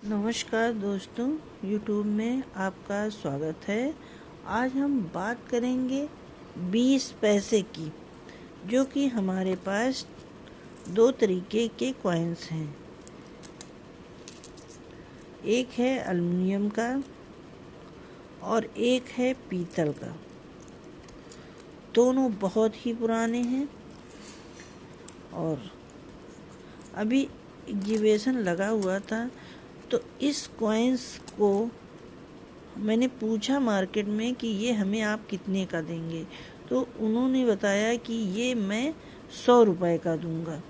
नमस्कार दोस्तों, YouTube में आपका स्वागत है। आज हम बात करेंगे 20 पैसे की, जो कि हमारे पास दो तरीके के कॉइन्स हैं। एक है एल्युमिनियम का और एक है पीतल का। दोनों बहुत ही पुराने हैं और अभी एग्जीबिशन लगा हुआ था, तो इस कॉइन्स को मैंने पूछा मार्केट में कि ये हमें आप कितने का देंगे, तो उन्होंने बताया कि ये मैं 100 रुपये का दूंगा।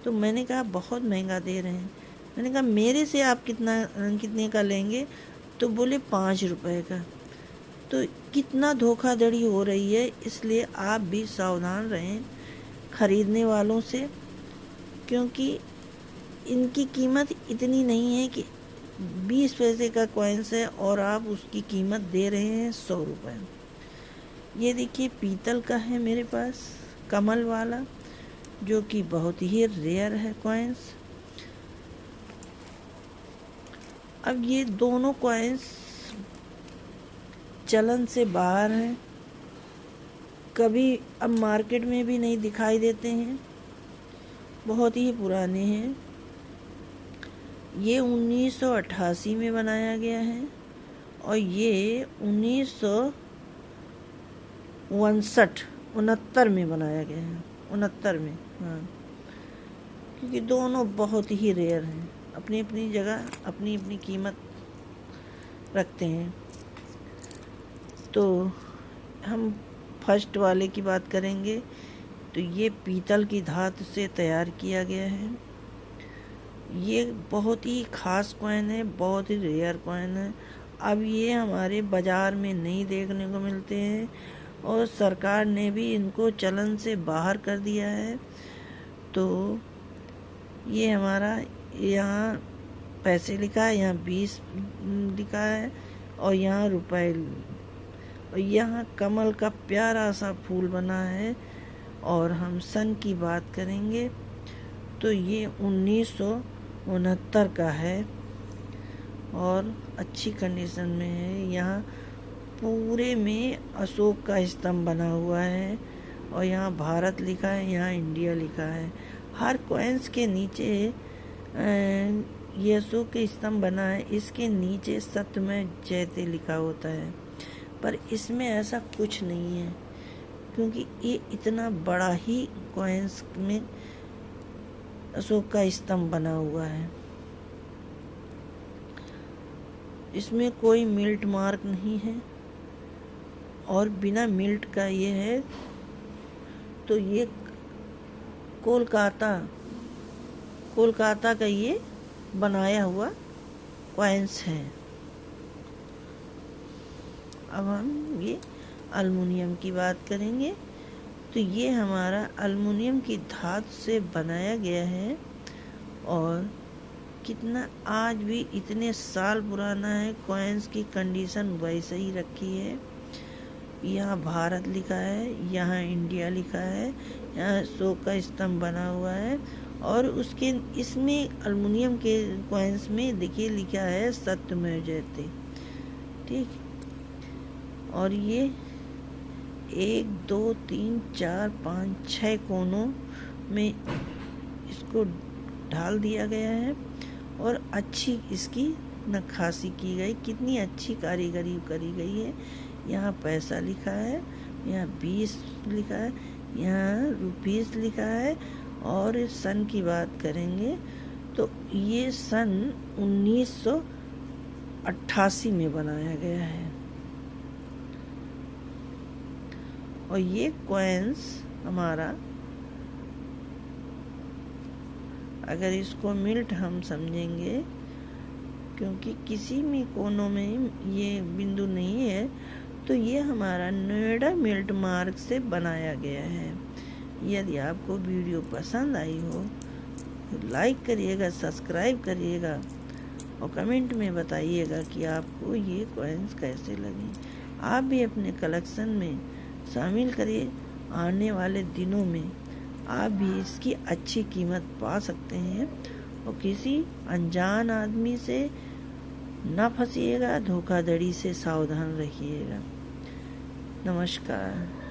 तो मैंने कहा बहुत महंगा दे रहे हैं। मैंने कहा मेरे से आप कितने का लेंगे? तो बोले 5 रुपये का। तो कितना धोखाधड़ी हो रही है, इसलिए आप भी सावधान रहें खरीदने वालों से, क्योंकि इनकी कीमत इतनी नहीं है कि 20 पैसे का कॉइन्स है और आप उसकी कीमत दे रहे हैं 100 रुपये। ये देखिए पीतल का है मेरे पास, कमल वाला, जो कि बहुत ही रेयर है कॉइन्स। अब ये दोनों कॉइन्स चलन से बाहर हैं, कभी अब मार्केट में भी नहीं दिखाई देते हैं, बहुत ही पुराने हैं। ये 1988 में बनाया गया है और ये 1969 में बनाया गया है, 69 में। हाँ, क्योंकि दोनों बहुत ही रेयर हैं, अपनी अपनी जगह अपनी अपनी कीमत रखते हैं। तो हम फर्स्ट वाले की बात करेंगे। तो ये पीतल की धातु से तैयार किया गया है। ये बहुत ही ख़ास कॉइन है, बहुत ही रेयर कॉइन है। अब ये हमारे बाज़ार में नहीं देखने को मिलते हैं और सरकार ने भी इनको चलन से बाहर कर दिया है। तो ये हमारा यहाँ पैसे लिखा है, यहाँ 20 लिखा है और यहाँ रुपए, और यहाँ कमल का प्यारा सा फूल बना है। और हम सन की बात करेंगे तो ये 1969 का है और अच्छी कंडीशन में है। यहाँ पूरे में अशोक का स्तंभ बना हुआ है और यहाँ भारत लिखा है, यहाँ इंडिया लिखा है। हर कॉइन्स के नीचे ये अशोक के स्तंभ बना है, इसके नीचे सत्यमेव जयते लिखा होता है, पर इसमें ऐसा कुछ नहीं है, क्योंकि ये इतना बड़ा ही कॉइन्स में अशोक का स्तंभ बना हुआ है। इसमें कोई मिल्ट मार्क नहीं है और बिना मिल्ट का ये है। तो ये कोलकाता का ये बनाया हुआ कॉइन्स है। अब हम ये एल्युमिनियम की बात करेंगे। तो ये हमारा एल्युमिनियम की धातु से बनाया गया है और कितना आज भी इतने साल पुराना है। कॉइन्स की कंडीशन वैसे ही रखी है। यहाँ भारत लिखा है, यहाँ इंडिया लिखा है, यहाँ अशोक का स्तंभ बना हुआ है और उसके इसमें एल्युमिनियम के कॉइन्स में देखिए लिखा है सत्यमेव जयते। ठीक, और ये 1 2 3 4 5 6 कोनों में इसको ढाल दिया गया है और अच्छी इसकी नक्काशी की गई, कितनी अच्छी कारीगरी करी गई है। यहाँ पैसा लिखा है, यहाँ 20 लिखा है, यहाँ रुपीस लिखा है। और सन की बात करेंगे तो ये सन 1988 में बनाया गया है और ये कॉइन्स हमारा, अगर इसको मिल्ट हम समझेंगे, क्योंकि किसी भी कोनों में ये बिंदु नहीं है, तो ये हमारा नोएडा मिल्ट मार्क से बनाया गया है। यदि आपको वीडियो पसंद आई हो तो लाइक करिएगा, सब्सक्राइब करिएगा और कमेंट में बताइएगा कि आपको ये कॉइन्स कैसे लगे। आप भी अपने कलेक्शन में शामिल करिए। आने वाले दिनों में आप भी इसकी अच्छी कीमत पा सकते हैं और किसी अनजान आदमी से ना फंसिएगा, धोखाधड़ी से सावधान रहिएगा। नमस्कार।